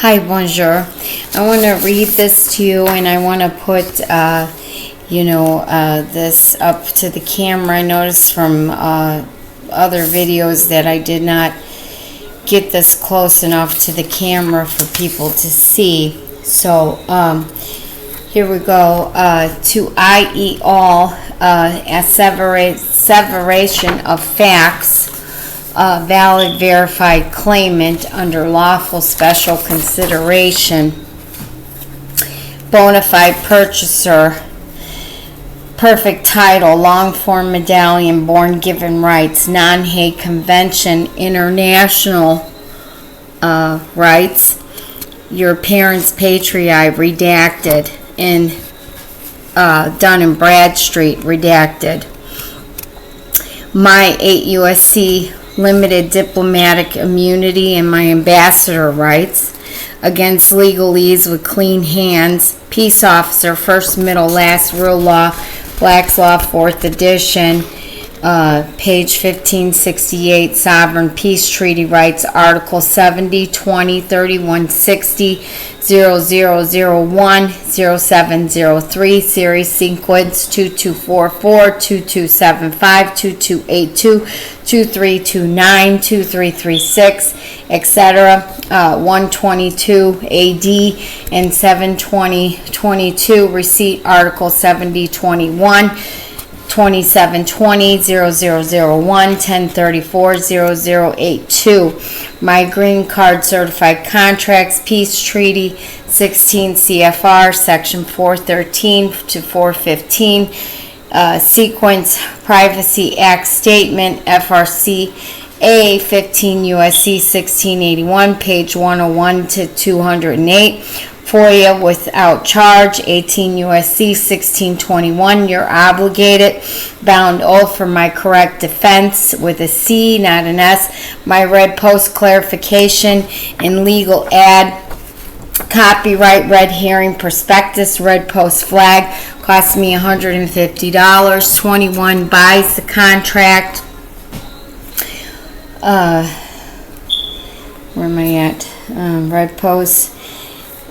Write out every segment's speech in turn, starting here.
Hi, bonjour. I want to read this to you, and I want to put, this up to the camera. I noticed from other videos that I did not get this close enough to the camera for people to see. So, here we go. To i.e. all, asseveration of facts, valid verified claimant under lawful special consideration, bona fide purchaser, perfect title, long form medallion, born given rights, non-Hague Convention, international rights, your parents' patriae, redacted, in Dun & Bradstreet, redacted, my 8 U.S.C. limited diplomatic immunity and my ambassador rights, against legalese with clean hands, peace officer, first, middle, last, real law, Black's Law, 4th edition, page 1568, sovereign peace treaty rights, article 70, 20, 31, 60, 0001, 0703, series sequence 2244, 2275, 2282, 2329, 2336, etc., 122 AD and 72022, receipt article 7021, 2720, 0001, 1034, 0082. My green card certified contracts, peace treaty, 16 CFR, section 413 to 415, sequence Privacy Act statement, FRC A 15 USC 1681, page 101 to 208. FOIA without charge, 18 U.S.C. 1621. You're obligated, bound oath for my correct defense with a C, not an S. My red post clarification and legal ad, copyright, red herring prospectus, red post flag, cost me $150. 21 buys the contract. Where am I at? Red post.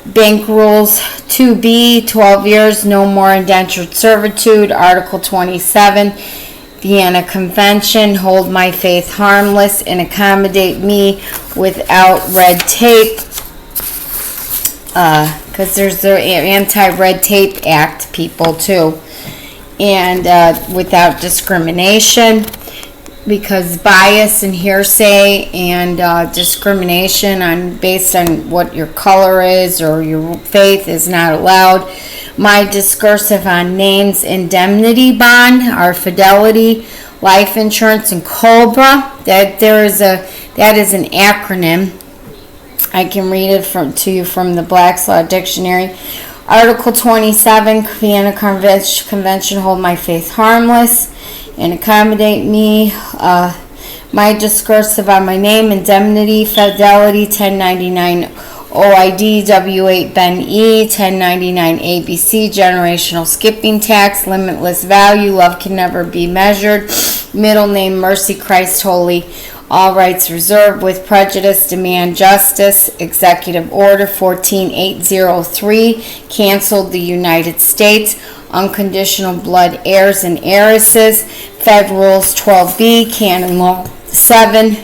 Bank rules 2B, 12 years, no more indentured servitude. Article 27, Vienna Convention, hold my faith harmless and accommodate me without red tape. Because there's the Anti-Red Tape Act, people, too. And without discrimination. Because bias and hearsay and discrimination based on what your color is or your faith is not allowed. My discursive on names, indemnity bond, our fidelity, life insurance, and COBRA. That is an acronym. I can read it to you from the Black's Law Dictionary. Article 27, Vienna Convention, hold my faith harmless and accommodate me. My discursive on my name, indemnity, fidelity, 1099 OID, W8 Ben E, 1099 ABC, generational skipping tax, limitless value, love can never be measured, middle name, mercy, Christ holy, all rights reserved with prejudice, demand justice, executive order 14803, canceled the United States, unconditional blood heirs and heiresses, Fed Rules 12B, Canon Law 7,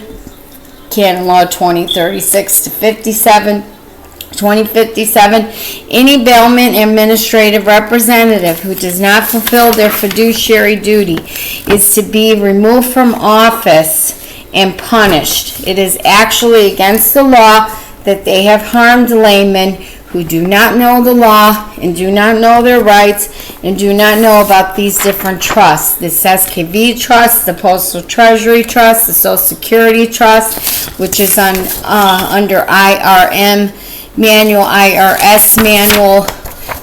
Canon Law 2036 to 57, 2057, any bailment administrative representative who does not fulfill their fiduciary duty is to be removed from office and punished. It is actually against the law that they have harmed laymen who do not know the law and do not know their rights and do not know about these different trusts. The SKV Trust, the Postal Treasury Trust, the Social Security Trust, which is under IRM Manual, IRS Manual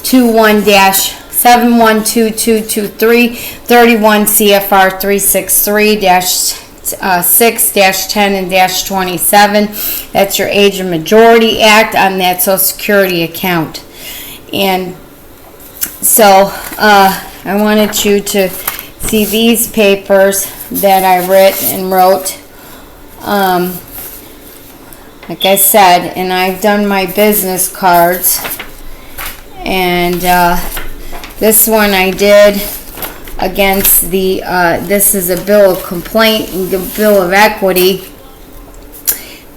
21-712223, 31 CFR 363-6-10 and -27. That's your Age of Majority Act on that Social Security account. And so I wanted you to see these papers that I wrote like I said, and I've done my business cards. And this one I did against the, this is a bill of complaint and the bill of equity.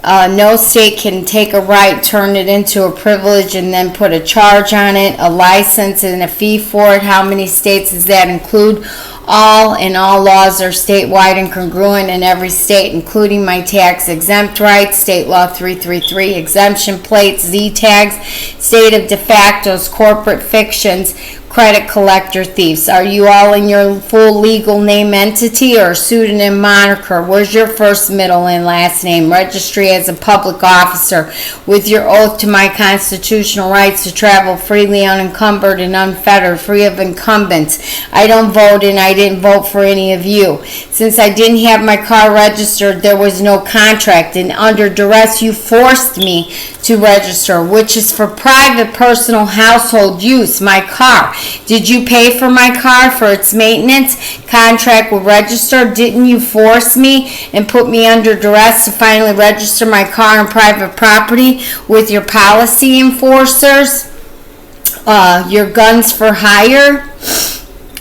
No state can take a right, turn it into a privilege, and then put a charge on it, a license, and a fee for it. How many states does that include? All, and all laws are statewide and congruent in every state, including my tax exempt rights, State Law 333, exemption plates, Z-tags, state of de factos, corporate fictions, credit collector thieves. Are you all in your full legal name entity or pseudonym moniker? Where's your first, middle, and last name? Registry as a public officer with your oath to my constitutional rights to travel freely, unencumbered and unfettered, free of incumbents. I don't vote, and I didn't vote for any of you. Since I didn't have my car registered, there was no contract, and under duress you forced me to register, which is for private, personal, household use. My car. Did you pay for my car for its maintenance? Contract will register. Didn't you force me and put me under duress to finally register my car on private property with your policy enforcers? Your guns for hire,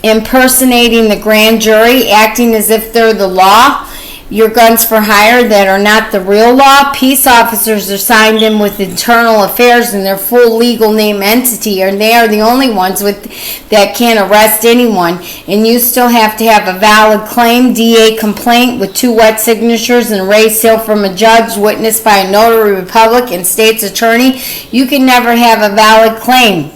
impersonating the grand jury, acting as if they're the law. Your guns for hire that are not the real law. Peace officers are signed in with internal affairs in their full legal name entity, and they are the only ones that can arrest anyone. And you still have to have a valid claim, DA complaint with 2 wet signatures and a raised seal from a judge, witnessed by a notary public and state's attorney. You can never have a valid claim.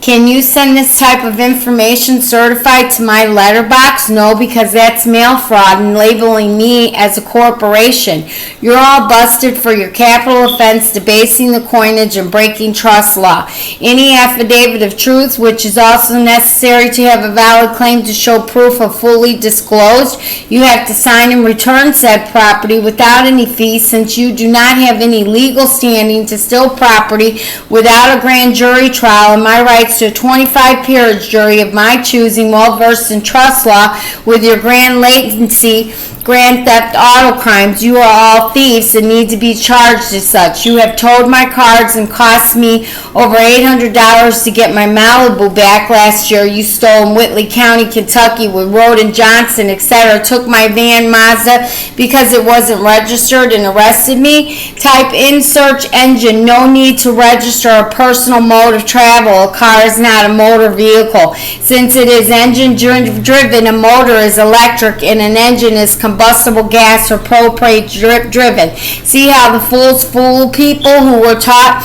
Can you send this type of information certified to my letterbox? No, because that's mail fraud and labeling me as a corporation. You're all busted for your capital offense, debasing the coinage and breaking trust law. Any affidavit of truth, which is also necessary to have a valid claim to show proof of fully disclosed, you have to sign and return said property without any fee, since you do not have any legal standing to steal property without a grand jury trial, and my rights to a 25 peerage jury of my choosing, well versed in trust law with your grand latency, grand theft auto crimes. You are all thieves and need to be charged as such. You have towed my cards and cost me over $800 to get my Malibu back last year. You stole in Whitley County, Kentucky with Roden Johnson, etc. Took my van Mazda because it wasn't registered and arrested me. Type in search engine, no need to register a personal mode of travel. A car is not a motor vehicle. Since it is engine driven, a motor is electric and an engine is combustible gas or propane driven. See how the fools fool people who were taught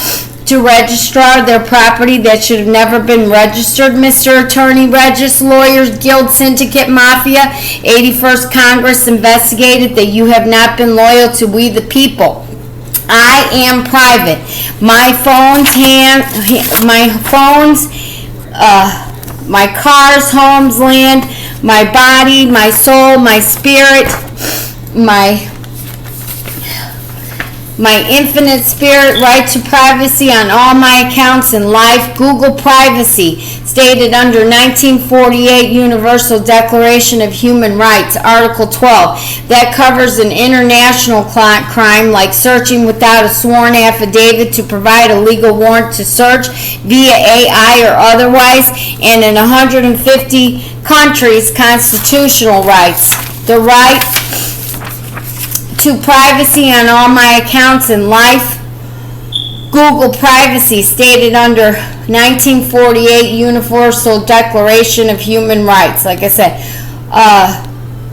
to register their property that should have never been registered, Mr. Attorney, Regis, Lawyers Guild, Syndicate, Mafia. 81st Congress investigated that you have not been loyal to we the people. I am private. My cars, homes, land, my body, my soul, my spirit, my infinite spirit, right to privacy on all my accounts in life. Google privacy, stated under 1948 Universal Declaration of Human Rights, Article 12. That covers an international crime like searching without a sworn affidavit to provide a legal warrant to search via AI or otherwise, and in 150 countries, constitutional rights. The right to privacy on all my accounts in life. Google privacy, stated under 1948 Universal Declaration of Human Rights. Like I said,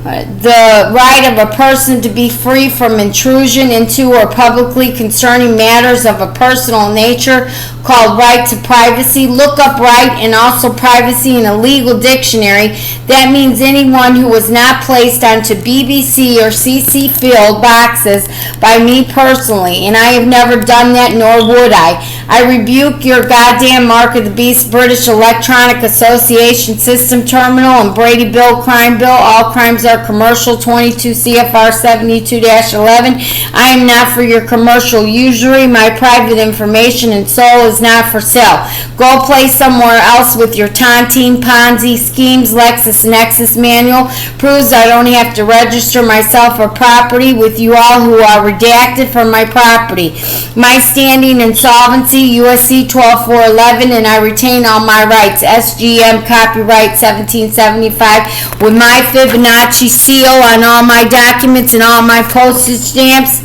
the right of a person to be free from intrusion into or publicly concerning matters of a personal nature, called right to privacy. Look up right and also privacy in a legal dictionary. That means anyone who was not placed onto BBC or CC field boxes by me personally, and I have never done that, nor would I. I rebuke your goddamn Mark of the Beast British Electronic Association System Terminal and Brady Bill Crime Bill. All crimes are commercial, 22 CFR 72-11. I am not for your commercial usury. My private information and soul is not for sale. Go Go play somewhere else with your tontine Ponzi schemes. LexisNexis manual proves I don't have to register myself or property with you all who are redacted from my property. My standing insolvency, USC 12411, and I retain all my rights. SGM copyright 1775 with my Fibonacci seal on all my documents and all my postage stamps.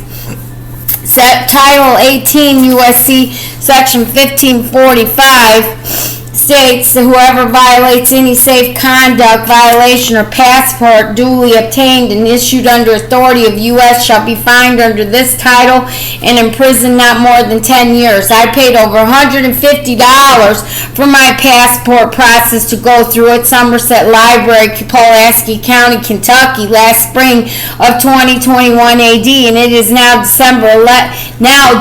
Set Title 18 USC Section 1545 states that whoever violates any safe conduct violation or passport duly obtained and issued under authority of U.S. shall be fined under this title and imprisoned not more than 10 years. I paid over $150 for my passport process to go through at Somerset Library, Pulaski County, Kentucky last spring of 2021 AD, and it is now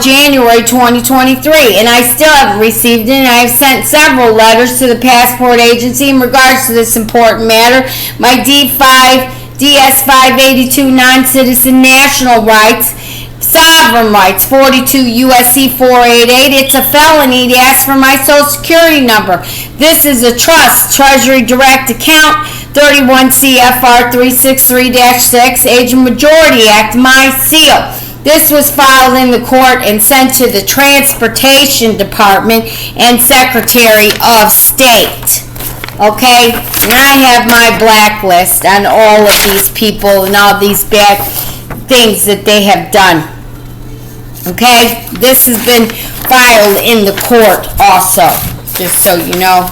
January 2023, and I still haven't received it, and I have sent several letters to the passport agency in regards to this important matter. My DS582 non-citizen national rights, sovereign rights, 42 USC 488. It's a felony to ask for my social security number. This is a trust, Treasury Direct Account, 31 CFR 363-6, Age of Majority Act, my seal. This was filed in the court and sent to the Transportation Department and Secretary of State. Okay? And I have my blacklist on all of these people and all these bad things that they have done. Okay? This has been filed in the court also, just so you know.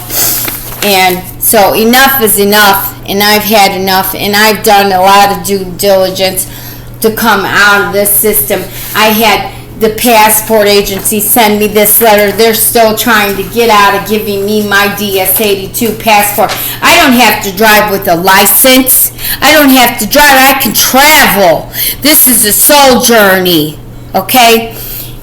And so enough is enough, and I've had enough, and I've done a lot of due diligence to come out of this system. I had the passport agency send me this letter. They're still trying to get out of giving me my DS82 passport. I don't have to drive with a license. I don't have to drive. I can travel. This is a soul journey, okay?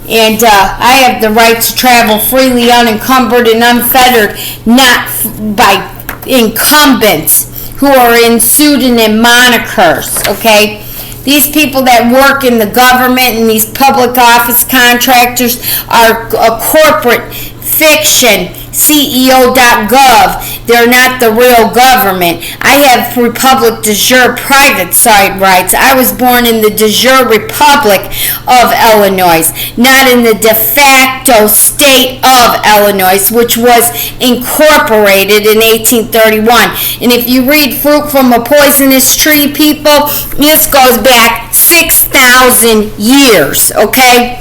And I have the right to travel freely, unencumbered and unfettered, not by incumbents who are in pseudonym monikers, okay? These people that work in the government and these public office contractors are a corporate fiction, CEO.gov. They're not the real government. I have Republic de jure private side rights. I was born in the de jure Republic of Illinois, not in the de facto state of Illinois, which was incorporated in 1831. And if you read Fruit from a Poisonous Tree, people, this goes back 6,000 years, okay?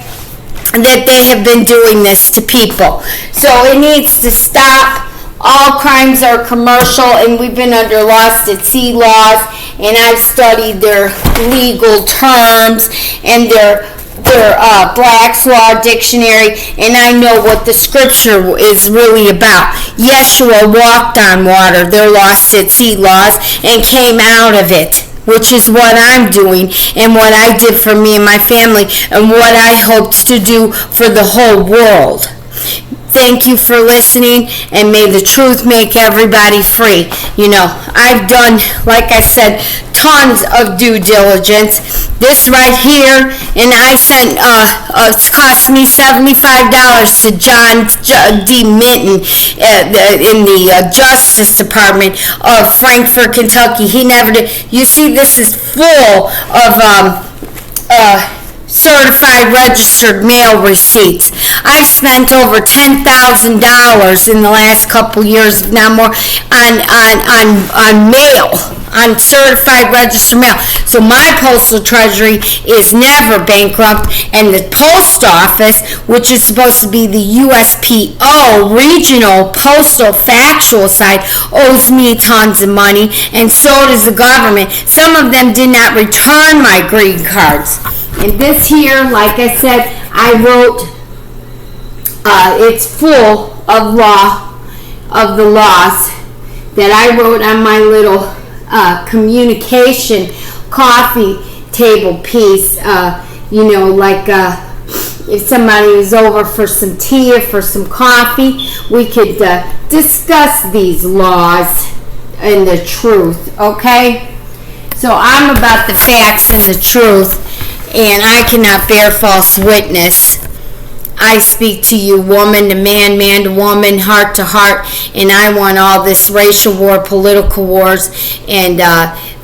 That they have been doing this to people. So it needs to stop. All crimes are commercial, and we've been under lost at sea laws, and I've studied their legal terms and their Black's Law Dictionary, and I know what the scripture is really about. Yeshua walked on water, their lost at sea laws, and came out of it, which is what I'm doing and what I did for me and my family and what I hoped to do for the whole world. Thank you for listening, and may the truth make everybody free. You know, I've done, like I said, tons of due diligence. This right here, and I sent, it cost me $75 to John D. Minton in the Justice Department of Frankfort, Kentucky. He never did. You see, this is full of certified registered mail receipts. I've spent over $10,000 in the last couple years, if not more, on mail, on certified registered mail. So my postal treasury is never bankrupt, and the post office, which is supposed to be the USPO, regional postal factual side, owes me tons of money, and so does the government. Some of them did not return my green cards. And this here, like I said, I wrote, it's full of the laws that I wrote on my little communication coffee table piece. You know, like if somebody was over for some tea or for some coffee, we could discuss these laws and the truth, okay? So I'm about the facts and the truth, and I cannot bear false witness. I speak to you, woman to man, man to woman, heart to heart, and I want all this racial war, political wars, and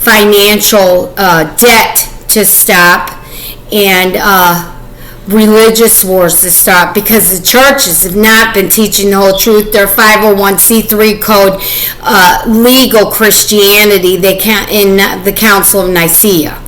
financial debt to stop, and religious wars to stop, because the churches have not been teaching the whole truth. Their 501c3 code, legal Christianity, they can't in the Council of Nicaea.